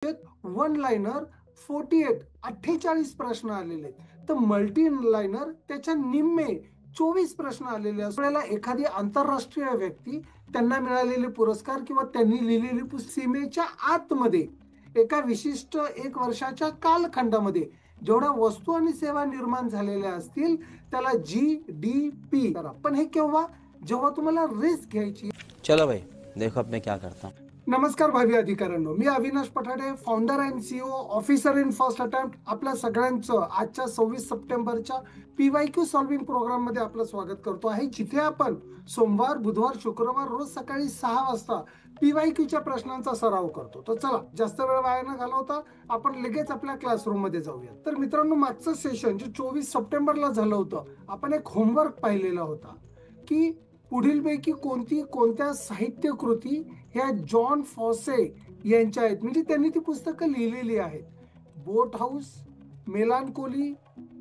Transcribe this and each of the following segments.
One liner 48 प्रश्न आलेले आहेत, तर मल्टी लाइनर त्याच्या निम्मे 24 प्रश्न आलेले असतात. आपल्याला एखादी आंतरराष्ट्रीय व्यक्ती, त्यांना मिळालेले पुरस्कार किंवा त्यांनी लिहिलेली सीमेच्या आतमध्ये एका विशिष्ट 1 वर्षाच्या कालखंडामध्ये जेवढ्या वस्तू आणि सेवा निर्माण झालेल्या असतील त्याला GDP करा. पण हे केव्हा? जेव्हा तुम्हाला रिस्क घ्यायची. चलो भाई देखो अब मैं क्या करता हूँ. नमस्कार भावी अधिकाऱ्यांनो, मी Avinash Pathade, founder and CEO, officer in first attempt. आपल्या सगळ्यांचं आजच्या 26 सप्टेंबरच्या PYQ सॉल्विंग प्रोग्राम मध्ये आपलं स्वागत करतो आहे, जिथे आपण सोमवार, बुधवार, शुक्रवार रोज सकाळी 6 वाजता PYQच्या प्रश्नांचा सराव करतो. तर चला, जास्त वेळ वाया न घालवता आपण लगेच आपल्या क्लासरूम मध्ये जाऊया. तर मित्रांनो, मागचं सेशन जे 24 सप्टेंबरला झालं होतं, आपण एक होमवर्क पाहिलेला होता की पुढीलपैकी कोणत्या साहित्य कृती ह्या जॉन फॉसे यांच्या आहेत, म्हणजे त्यांनी ती पुस्तकं लिहिलेली आहेत. बोट हाऊस, मेलानकोली,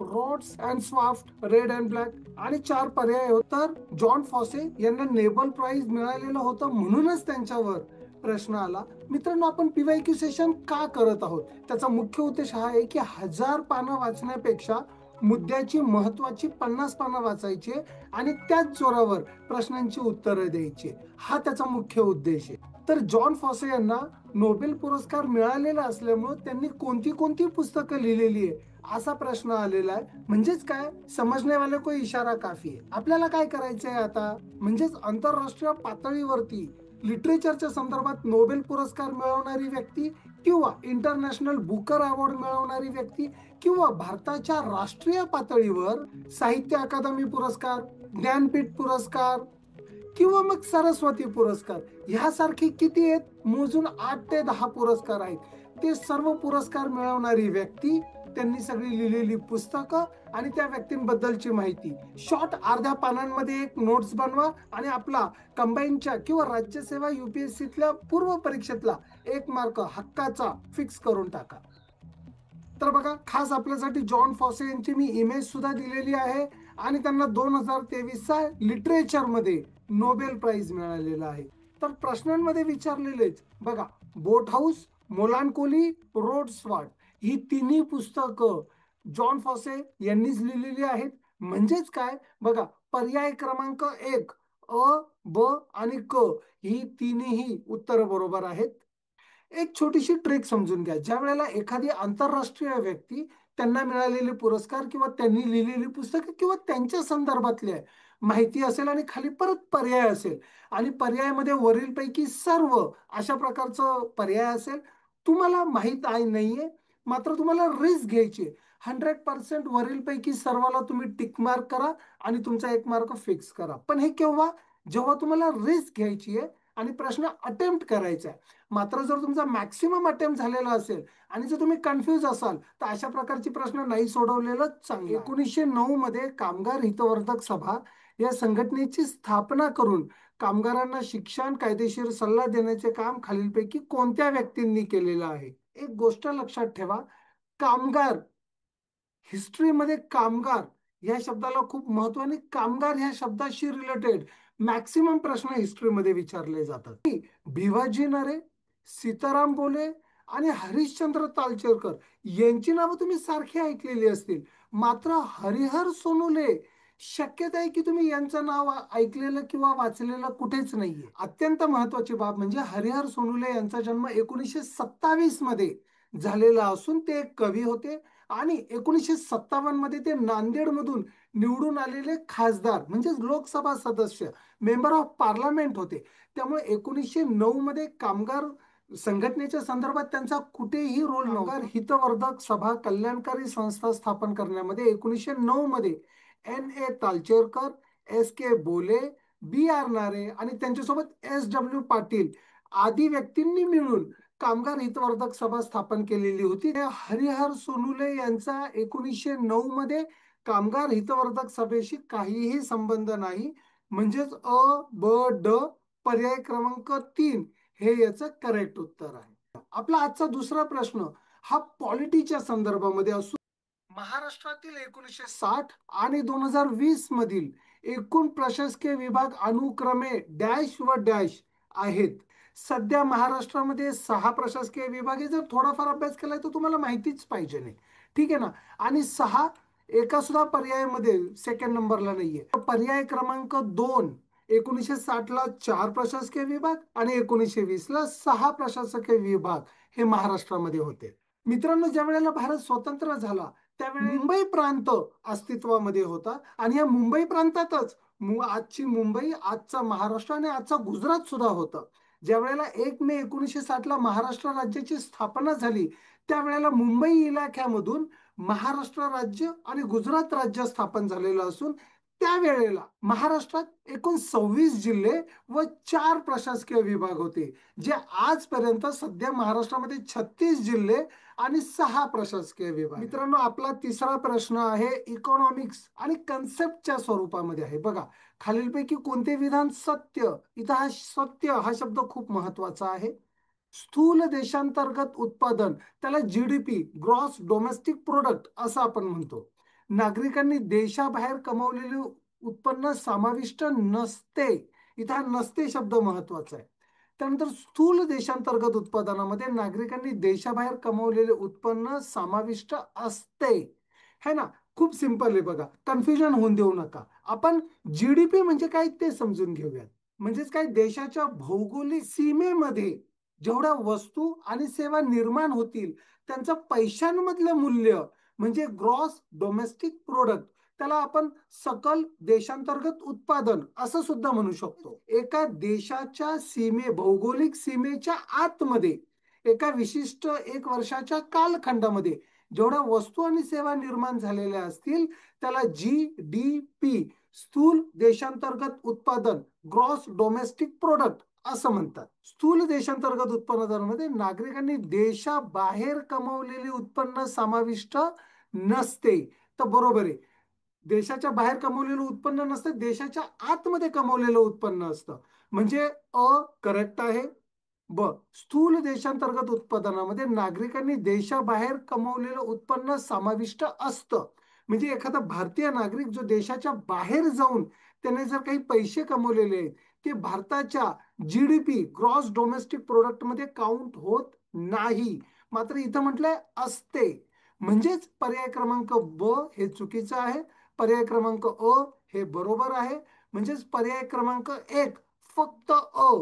रॉड्स अँड स्वाफ्ट, रेड अँड ब्लॅक, आणि 4 पर्याय होते. तर जॉन फॉसे यांना नोबेल प्राइज मिळालेलं होतं, म्हणूनच त्यांच्यावर प्रश्न आला. मित्रांनो, आपण PYQ सेशन का करत आहोत, त्याचा मुख्य उद्देश हा आहे की 1000 पानं वाचण्यापेक्षा मुद्द्याची महत्वाची 50 पानं वाचायची आणि त्याच जोरावर प्रश्नांची उत्तरं द्यायची, हा त्याचा मुख्य उद्देश आहे. तर जॉन फॉसे यांना नोबेल पुरस्कार मिळालेला असल्यामुळे त्यांनी कोणती पुस्तकं लिहिलेली आहे असा प्रश्न आलेला आहे. म्हणजेच काय, समजने वाले को इशारा काफी आहे. आपल्याला काय करायचंय आता, म्हणजेच आंतरराष्ट्रीय पातळीवरती लिटरेचरच्या संदर्भात नोबेल पुरस्कार मिळवणारी व्यक्ती किंवा इंटरनॅशनल बुकर अवॉर्ड मिळवणारी व्यक्ती किंवा भारताच्या राष्ट्रीय पातळीवर साहित्य अकादमी पुरस्कार, ज्ञानपीठ पुरस्कार किंवा मग सरस्वती पुरस्कार ह्यासारखे किती आहेत, मोजून 8 ते 10 पुरस्कार आहेत. ते सर्व पुरस्कार मिळवणारी व्यक्ती, त्यांनी सगळी लिहिलेली पुस्तकं आणि त्या व्यक्तींबद्दलची माहिती शॉर्ट अर्ध्या पानांमध्ये एक नोट्स बनवा आणि आपला कंबाईनच्या किंवा राज्यसेवा UPSCतल्या पूर्व परीक्षेतला 1 मार्क हक्काचा फिक्स करून टाका. तर बघा, खास आपल्यासाठी जॉन फॉसे यांची मी इमेज सुद्धा दिलेली आहे आणि त्यांना 2023चा लिटरेचर मध्ये नोबेल प्राइज मिळालेला आहे. तर प्रश्नांमध्ये विचारलेलेच बघा, बोट हाऊस, मोलानकोली, रोड स्वाट ही तिन्ही पुस्तकं जॉन फॉसे यांनीच लिहिलेली आहेत. म्हणजेच काय बघा, पर्याय क्रमांक 1 अ, ब आणि क ही तिन्ही उत्तर बरोबर आहेत. एक छोटीशी ट्रिक समजून घ्या. ज्या वेळेला एखादी आंतरराष्ट्रीय व्यक्ती, त्यांना मिळालेले पुरस्कार किंवा त्यांनी लिहिलेली पुस्तकं किंवा त्यांच्या संदर्भातली माहिती असेल आणि खाली परत पर्याय असेल आणि पर्यायामध्ये वरीलपैकी सर्व अशा प्रकारचं पर्याय असेल, तुम्हाला माहित आहे नाहीये, मात्र तुम्हाला रिस्क घ्यायची, 100% वरीलपैकी सर्वाला तुम्ही टिक मार्क करा आणि तुमचा 1 मार्क फिक्स करा. पण हे केव्हा? जेव्हा तुम्हाला रिस्क घ्यायची आहे आणि प्रश्न अटेम्प्ट करायचा आहे. मात्र जर तुमचा मॅक्सिमम अटेम्प्ट झालेला असेल आणि जर तुम्ही कन्फ्यूज असाल तर अशा प्रकारची प्रश्न नाही सोडवलेलं चांगलं. 1909 मध्ये कामगार हितवर्धक सभा या संघटनेची स्थापना करून कामगारांना शिक्षण, कायदेशीर सल्ला देण्याचे काम खालीलपैकी कोणत्या व्यक्तींनी केलेलं आहे? एक गोष्ट लक्षात ठेवा, कामगार हिस्ट्रीमध्ये कामगार या शब्दाला खूप महत्व आणि कामगार ह्या शब्दाशी रिलेटेड मॅक्सिमम प्रश्न हिस्ट्रीमध्ये विचारले जातात. भिवाजी नरे, सीताराम बोले आणि हरिश्चंद्र तालचेरकर यांची नावं तुम्ही सारखी ऐकलेली असतील, मात्र हरिहर सोनुले शक्यता आहे की तुम्ही यांचं नाव ऐकलेलं किंवा वाचलेलं कुठेच नाहीये. अत्यंत महत्वाची बाब म्हणजे हरिहर सोनुले यांचा जन्म 1927 मध्ये झालेला असून ते एक कवी होते आणि 1957 मध्ये ते नांदेड मधून निवडून आलेले खासदार म्हणजे लोकसभा सदस्य, मेंबर ऑफ पार्लमेंट होते. त्यामुळे 1909 मध्ये कामगार संघटनेच्या संदर्भात त्यांचा कुठेही रोल नव्हता. हितवर्धक सभा कल्याणकारी संस्था स्थापन करण्यामध्ये 1909 मध्ये NA तालचेरकर, SK बोले, BR नारे आणि त्यांच्यासोबत SW पाटील आदी व्यक्तींनी मिळून कामगार हितवर्धक सभा स्थापन केलेली होती. हरिहर सोनुले यांचा 1909 मध्ये कामगार हितवर्धक सभेशी काहीही संबंध नाही. म्हणजेच अ, ब, ड पर्याय क्रमांक 3 हे याचं करेक्ट उत्तर आहे. आपला आजचा दुसरा प्रश्न हा पॉलिटीच्या संदर्भामध्ये असून महाराष्ट्रातील 1960 आणि 2020 मधील एकूण प्रशासकीय विभाग अनुक्रमे डॅश व डॅश आहेत. सध्या महाराष्ट्रामध्ये 6 प्रशासकीय विभाग आहे. जर थोडाफार अभ्यास केलाय तर तुम्हाला माहितीच पाहिजे नाही. ठीक आहे ना. आणि 6 एका सुद्धा पर्यायामध्ये सेकंड नंबरला नाहीये. पर्याय क्रमांक 2, 1960 ला 4 प्रशासकीय विभाग आणि 1920 ला 6 प्रशासकीय विभाग हे महाराष्ट्रामध्ये होते. मित्रांनो, ज्या वेळेला भारत स्वतंत्र झाला त्यावेळेला मुंबई प्रांत अस्तित्वामध्ये होता आणि या मुंबई प्रांतातच आजची मुंबई, आजचा महाराष्ट्र आणि आजचा गुजरात सुद्धा होतं. ज्या वेळेला 1 मे 1960 ला महाराष्ट्र राज्याची स्थापना झाली त्यावेळेला मुंबई इलाख्यामधून महाराष्ट्र राज्य आणि गुजरात राज्य स्थापन झालेलं असून त्यावेळेला महाराष्ट्रात एकूण 26 जिल्हे व 4 प्रशासकीय विभाग होते, जे आजपर्यंत सध्या महाराष्ट्रामध्ये 36 जिल्हे आणि 6 प्रशासकीय विभाग. मित्रांनो, आपला तिसरा प्रश्न आहे इकॉनॉमिक्स आणि कन्सेप्टच्या स्वरूपामध्ये आहे. बघा, खालीलपैकी कोणते विधान सत्य? इथं हा सत्य हा शब्द खूप महत्वाचा आहे. स्थूल देशांतर्गत उत्पादन, त्याला जीडीपी, ग्रॉस डोमेस्टिक प्रोडक्ट असं आपण म्हणतो. नागरिकांनी देशाबाहेर कमावलेले उत्पन्न समाविष्ट नसते. इथं हा नसते शब्द महत्वाचा आहे. त्यानंतर स्थूल देशांतर्गत उत्पादनामध्ये नागरिकांनी देशाबाहेर कमावलेले उत्पन्न समाविष्ट असते. है ना. खूप सिंपल आहे बघा, कन्फ्युजन होऊन देऊ नका. आपण जीडीपी म्हणजे काय ते समजून घेऊयात. म्हणजेच काय, देशाच्या भौगोलिक सीमेमध्ये जेवढ्या वस्तू आणि सेवा निर्माण होतील त्यांचं पैशांमधलं मूल्य म्हणजे ग्रॉस डोमेस्टिक प्रोडक्ट, त्याला आपण सकल देशांतर्गत उत्पादन असं सुद्धा म्हणू शकतो. एका देशाच्या भौगोलिक सीमेच्या आतमध्ये एका विशिष्ट 1 वर्षाच्या कालखंडामध्ये जेवढ्या वस्तू आणि सेवा निर्माण झालेल्या असतील त्याला जीडीपी, स्थूल देशांतर्गत उत्पादन, ग्रॉस डोमेस्टिक प्रोडक्ट असं म्हणतात. स्थूल देशांतर्गत उत्पन्नामध्ये नागरिकांनी देशाबाहेर कमवलेले उत्पन्न समाविष्ट नसते. तर बरोबर आहे, देशाच्या बाहेर कमवलेलं उत्पन्न नसतं, देशाच्या आतमध्ये कमवलेलं उत्पन्न असतं. म्हणजे अ करेक्ट आहे. ब, स्थूल देशांतर्गत उत्पादनामध्ये नागरिकांनी देशाबाहेर कमवलेलं उत्पन्न समाविष्ट असतं. म्हणजे एखादा भारतीय नागरिक जो देशाच्या बाहेर जाऊन त्याने जर काही पैसे कमवलेले आहेत ते भारताच्या जीडीपी, ग्रॉस डोमेस्टिक प्रोडक्ट मध्ये काउंट होत नाही. मात्र इथं म्हटलंय असते. म्हणजेच पर्याय क्रमांक ब हे चुकीचं आहे. पर्याय क्रमांक अ हे बरोबर आहे. म्हणजेच पर्याय क्रमांक 1 फक्त अ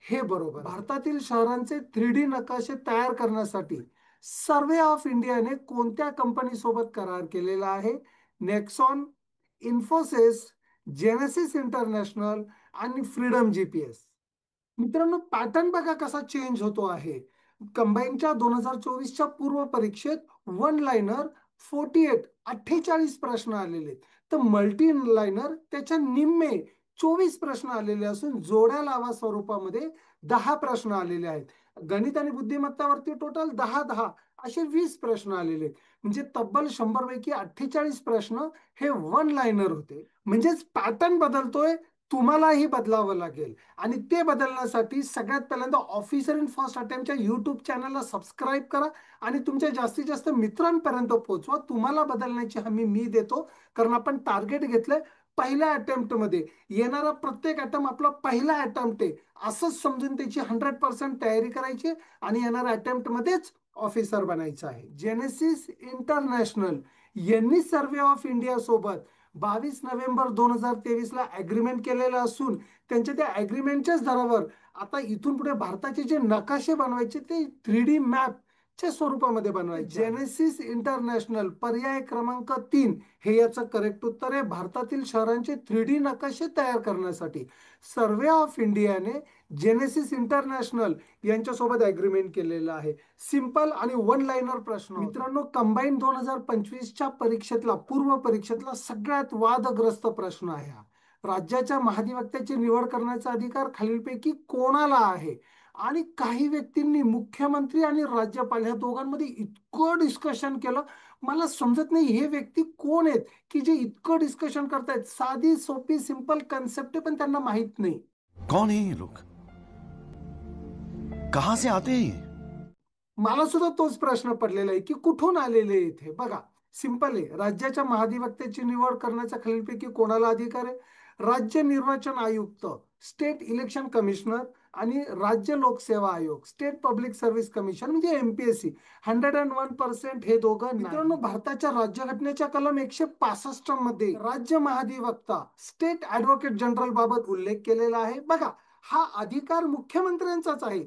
हे बरोबर. भारतातील शहरांचे 3D नकाशे तयार करण्यासाठी सर्वे ऑफ इंडियाने कोणत्या कंपनी सोबत करार केलेला आहे? नेक्सॉन, इन्फोसिस, जेनेसिस इंटरनॅशनल आणि फ्रीडम जीपीएस. मित्रांनो, पॅटर्न बघा कसा चेंज होतो आहे. कंबाईनच्या 2024च्या पूर्व परीक्षेत वन लाइनर 48 प्रश्न आलेले, तर मल्टी लाइनर त्याच्या निम्मे 24 प्रश्न आलेले असून जोड्या लावा स्वरूपामध्ये 10 प्रश्न आलेले आहेत. गणित आणि बुद्धिमत्तावरती टोटल 10 असे 20 प्रश्न आलेले आहेत. म्हणजे तब्बल 100 पैकी 48 प्रश्न हे वन लाइनर होते. म्हणजेच पॅटर्न बदलतोय, तुम्हालाही बदलावं लागेल. आणि ते बदलण्यासाठी सगळ्यात पहिल्यांदा ऑफिसर इन फर्स्ट अटेम्प्टच्या यूट्यूब चॅनलला सबस्क्राईब करा आणि तुमच्या जास्तीत जास्त मित्रांपर्यंत पोहोचवा. तुम्हाला बदलण्याची हमी मी देतो, कारण आपण टार्गेट घेतलंय पहिल्या अटेम्प्ट मध्ये. येणारा प्रत्येक अटेम्प्ट आपला पहिला अटेम्प्ट आहे असंच समजून त्याची 100% तयारी करायची आणि येणाऱ्या अटेम्प्ट मध्येच ऑफिसर बनायचं आहे. जेनेसिस इंटरनॅशनल यांनी सर्वे ऑफ इंडिया सोबत 22 नोव्हेंबर 2023 ला अग्रीमेंट केलेलं असून त्यांच्या त्या अग्रीमेंटच्याच दरावर आता इथून पुढे भारताचे जे नकाशे बनवायचे ते 3D मॅप च्या स्वरूपामध्ये बनवायचे. जेनेसिस इंटरनॅशनल पर्याय क्रमांक 3 हे याचं करेक्ट उत्तर आहे. भारतातील शहरांचे 3D नकाशे तयार करण्यासाठी सर्वे ऑफ इंडियाने जेनेसिस इंटरनॅशनल यांच्यासोबत अग्रीमेंट केलेलं आहे. सिंपल आणि वन लाइनर प्रश्न. मित्रांनो, कंबाईन 2025च्या परीक्षेतला, पूर्व परीक्षेतला सगळ्यात वादग्रस्त प्रश्न आहे हा. राज्याच्या महाधिवक्त्याची निवड करण्याचा अधिकार खालीलपैकी कोणाला आहे? आणि काही व्यक्तींनी मुख्यमंत्री आणि राज्यपाल ह्या दोघांमध्ये इतकं डिस्कशन केलं, मला समजत नाही हे व्यक्ती कोण आहेत की जे इतकं डिस्कशन करतायत. साधी सोपी सिंपल कन्सेप्ट पण त्यांना माहित नाही. कौन है ये लोग? कहां से आते हैं ये? मला सुद्धा तोच प्रश्न पडलेला आहे की कुठून आलेले इथे. बघा, सिंपल आहे. राज्याच्या महाधिवक्त्याची निवड करण्याचा खालीलपैकी कोणाला अधिकार आहे? राज्य निर्वाचन आयुक्त, स्टेट इलेक्शन कमिशनर आणि राज्य लोकसेवा आयोग, स्टेट पब्लिक सर्व्हिस कमिशन म्हणजे एमपीएससी 101% हे दोघं नाही. मित्रांनो, भारताच्या राज्यघटनेच्या कलम 165 मध्ये राज्य महाधिवक्ता स्टेट ऍडव्होकेट जनरल बाबत उल्लेख केलेला आहे. बघा, हा अधिकार मुख्यमंत्र्यांचाच आहे,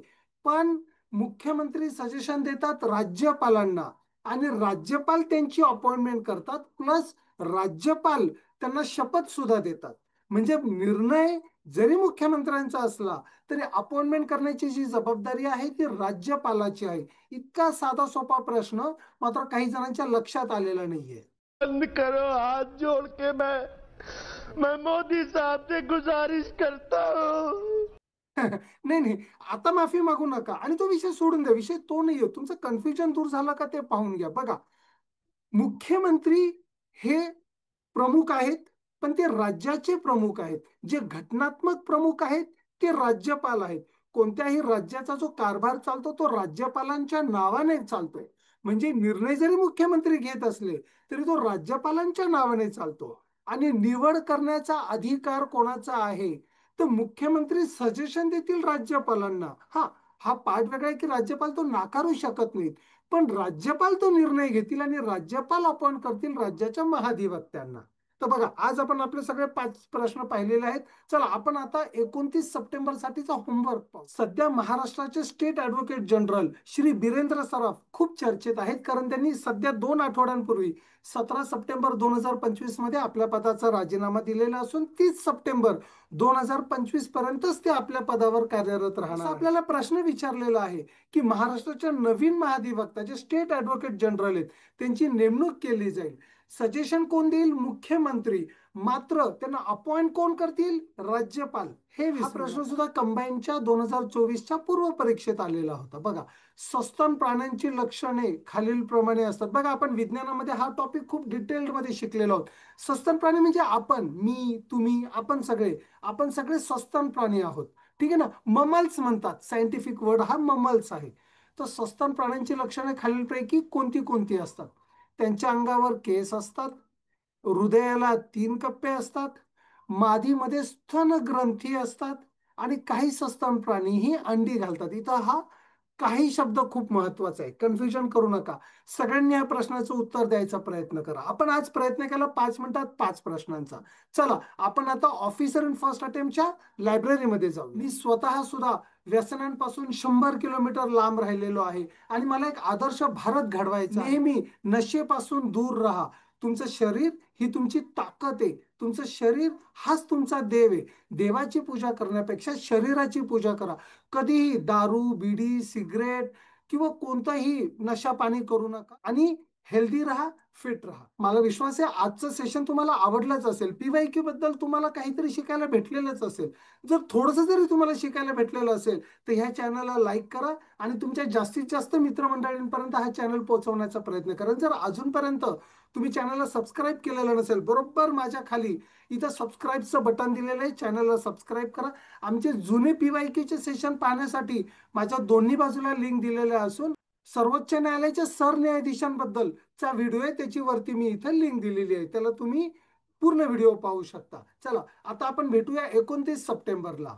पण मुख्यमंत्री सजेशन देतात राज्यपालांना आणि राज्यपाल त्यांची अपॉइंटमेंट करतात, प्लस राज्यपाल त्यांना शपथ सुद्धा देतात. म्हणजे निर्णय जरी मुख्यमंत्र्यांचा असला तरी अपॉइंटमेंट करण्याची जी जबाबदारी आहे ती राज्यपालाची आहे. इतका साधा सोपा प्रश्न मात्र काही जणांच्या लक्षात आलेला नाहीये. बंद करो, हाथ जोड़ के मैं मोदी साहब से गुजारिश करता हूँ. नाही नाही, आता माफी मागू नका आणि तो विषय सोडून द्या. विषय तो नाहीये. तुमचं कन्फ्युजन दूर झालं का ते पाहून घ्या. बघा, मुख्यमंत्री हे प्रमुख आहेत, पण ते राज्याचे प्रमुख आहेत. जे घटनात्मक प्रमुख आहेत ते राज्यपाल आहेत. कोणत्याही राज्याचा जो कारभार चालतो तो राज्यपालांच्या नावाने चालतोय. म्हणजे निर्णय जरी मुख्यमंत्री घेत असले तरी तो राज्यपालांच्या नावाने चालतो. आणि निवड करण्याचा अधिकार कोणाचा आहे, तर मुख्यमंत्री सजेशन देतील राज्यपालांना. हा पार्ट वेगळा आहे की राज्यपाल तो नाकारू शकत नाहीत, पण राज्यपाल तो निर्णय घेतील आणि राज्यपाल अपॉइंट करतील राज्याच्या महाधिवक्त्यांना. तर बघा, आज आपण आपले सगळे 5 प्रश्न पाहिलेले आहेत. चला, आपण आता 29 सप्टेंबर साठीचा होमवर्क पाहू. सध्या महाराष्ट्राचे state advocate general Shri Birendra Saraf खूप चर्चेत आहेत, कारण त्यांनी सध्या 2 आठवड्यांपूर्वी 17 सप्टेंबर 2025 मध्ये आपल्या पदाचा राजीनामा दिलेला असून 30 सप्टेंबर 2025 पर्यंतच ते आपल्या पदावर कार्यरत राहणार. आपल्याला प्रश्न विचारलेला आहे की महाराष्ट्राच्या नवीन महाधिवक्ता जे स्टेट ऍडव्होकेट जनरल आहेत त्यांची नेमणूक केली जाईल. सजेशन कोण देईल? मुख्यमंत्री. मात्र त्यांना अपॉइंट कोण करतील? राज्यपाल. हे प्रश्न सुद्धा कंबाईनच्या 2024च्या पूर्व परीक्षेत आलेला होता. बघा, सस्तन प्राण्यांची लक्षणे खालील प्रमाणे असतात. बघा, आपण विज्ञानामध्ये हा टॉपिक खूप डिटेल्ड मध्ये शिकलेलो आहोत. सस्तन प्राणी म्हणजे आपण, मी, तुम्ही, आपण सगळे सस्तन प्राणी आहोत. ठीक आहे ना. ममल्स म्हणतात, सायंटिफिक वर्ड हा ममल्स आहे. तर सस्तन प्राण्यांची लक्षणे खालीलपैकी कोणती कोणती असतात? त्यांच्या अंगावर केस असतात, हृदयाला 3 कप्पे असतात, मादीमध्ये स्तन ग्रंथी असतात आणि काही सस्तन प्राणी ही अंडी घालतात. इथं हा काही शब्द खूप महत्वाचा आहे, कन्फ्युजन करू नका. सगळ्यांनी या प्रश्नाचं उत्तर द्यायचा प्रयत्न करा. आपण आज प्रयत्न केला 5 मिनिटात 5 प्रश्नांचा. चला, आपण आता ऑफिसर इन फर्स्ट अटेम्प्टच्या लायब्ररीमध्ये जाऊ. मी स्वतः सुद्धा व्यसनांपासून 100 किलोमीटर लांब राहिलेलो आहे आणि मला एक आदर्श भारत घडवायचा. नेहमी नशेपासून दूर राहा. तुमचं शरीर ही तुमची ताकद आहे. तुमचं शरीर हाच तुमचा देव आहे. देवाची पूजा करण्यापेक्षा शरीराची पूजा करा. कधीही दारू, बिडी, सिगरेट किंवा कोणताही नशा पाणी करू नका आणि हेल्दी राहा, फिट राहा. मला विश्वास आहे आजचं सेशन तुम्हाला आवडलंच असेल. पीवायक्यू बद्दल तुम्हाला काहीतरी शिकायला भेटलेलंच असेल. जर थोडंसं जरी तुम्हाला शिकायला भेटलेलं असेल तर ह्या चॅनलला लाईक करा आणि तुमच्या जास्तीत जास्त मित्रमंडळींपर्यंत हा चॅनल पोहोचवण्याचा प्रयत्न करा. जर अजूनपर्यंत तुम्ही चॅनलला सबस्क्राईब केलेलं नसेल, बरोबर माझ्या खाली इथं सबस्क्राईबचं बटन दिलेलं आहे, चॅनलला सबस्क्राईब करा. आमचे जुने पीवायक्यूचे सेशन पाहण्यासाठी माझ्या दोन्ही बाजूला लिंक दिलेल्या असून सर्वोच्च न्यायालयाच्या सरन्यायाधीशांबद्दलचा व्हिडिओ आहे, त्याची वरती मी इथं लिंक दिलेली आहे, त्याला तुम्ही पूर्ण व्हिडिओ पाहू शकता. चला, आता आपण भेटूया 29 सप्टेंबरला.